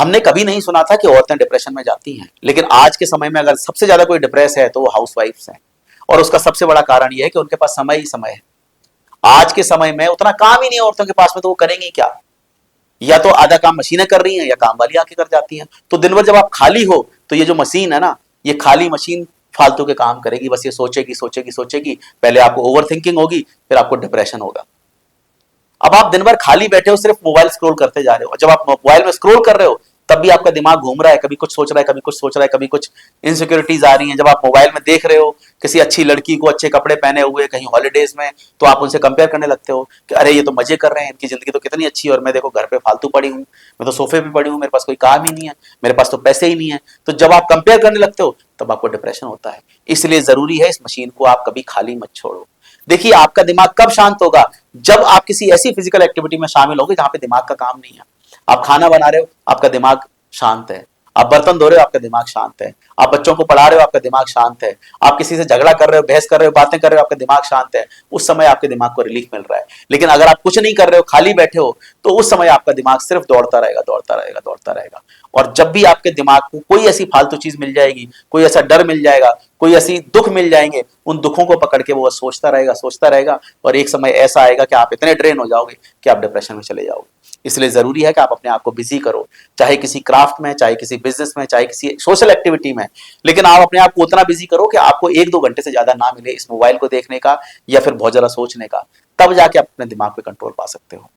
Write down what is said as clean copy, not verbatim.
हमने कभी नहीं सुना था कि औरतें डिप्रेशन में जाती हैं, लेकिन आज के समय में अगर सबसे ज्यादा कोई डिप्रेस है तो वो हाउसवाइफ्स हैं। और उसका सबसे बड़ा कारण यह है कि उनके पास समय ही समय है। आज के समय में उतना काम ही नहीं है औरतों के पास में, तो वो करेंगी क्या? या तो आधा काम मशीनें कर रही हैं या काम वाली आके कर जाती हैं। तो दिन भर जब आप खाली हो तो ये जो मशीन है ना, ये खाली मशीन फालतू के काम करेगी, बस ये सोचेगी सोचेगी सोचेगी। पहले आपको ओवर थिंकिंग होगी, फिर आपको डिप्रेशन होगा। अब आप दिन भर खाली बैठे हो, सिर्फ मोबाइल स्क्रॉल करते जा रहे हो। जब आप मोबाइल में स्क्रॉल कर रहे हो तब भी आपका दिमाग घूम रहा है, कभी कुछ सोच रहा है, कभी कुछ सोच रहा है, कभी कुछ इनसिक्योरिटीज आ रही हैं। जब आप मोबाइल में देख रहे हो किसी अच्छी लड़की को अच्छे कपड़े पहने हुए कहीं हॉलीडेज में, तो आप उनसे कंपेयर करने लगते हो कि अरे ये तो मजे कर रहे हैं, इनकी जिंदगी तो कितनी अच्छी है और मैं देखो घर पे फालतू पड़ी हूँ, मैं तो सोफे पे पड़ी हूँ, मेरे पास कोई काम ही नहीं है, मेरे पास तो पैसे ही नहीं है। तो जब आप कंपेयर करने लगते हो तब आपको डिप्रेशन होता है। इसलिए जरूरी है इस मशीन को आप कभी खाली मत छोड़ो। देखिए आपका दिमाग कब शांत होगा? जब आप किसी ऐसी फिजिकल एक्टिविटी में शामिल होगे जहां पे दिमाग का काम नहीं है। आप खाना बना रहे हो, आपका दिमाग शांत है। आप बर्तन धो रहे हो, आपका दिमाग शांत है। आप बच्चों को पढ़ा रहे हो, आपका दिमाग शांत है। आप किसी से झगड़ा कर रहे हो, बहस कर रहे हो, बातें कर रहे हो, आपका दिमाग शांत है। उस समय आपके दिमाग को रिलीफ मिल रहा है। लेकिन अगर आप कुछ नहीं कर रहे हो, खाली बैठे हो, तो उस समय आपका दिमाग सिर्फ दौड़ता रहेगा, दौड़ता रहेगा, दौड़ता रहेगा। और जब भी आपके दिमाग को कोई ऐसी फालतू चीज मिल जाएगी, कोई ऐसा डर मिल जाएगा, कोई ऐसी दुख मिल जाएंगे, उन दुखों को पकड़ के वो सोचता रहेगा, सोचता रहेगा। और एक समय ऐसा आएगा कि आप इतने ड्रेन हो जाओगे कि आप डिप्रेशन में चले जाओगे। इसलिए जरूरी है कि आप अपने आप को बिजी करो, चाहे किसी क्राफ्ट में, चाहे किसी बिजनेस में, चाहे किसी सोशल एक्टिविटी में। लेकिन आप अपने आप को उतना बिजी करो कि आपको 1-2 घंटे से ज्यादा ना मिले इस मोबाइल को देखने का या फिर बहुत ज्यादा सोचने का। तब जाके आप अपने दिमाग पे कंट्रोल पा सकते हो।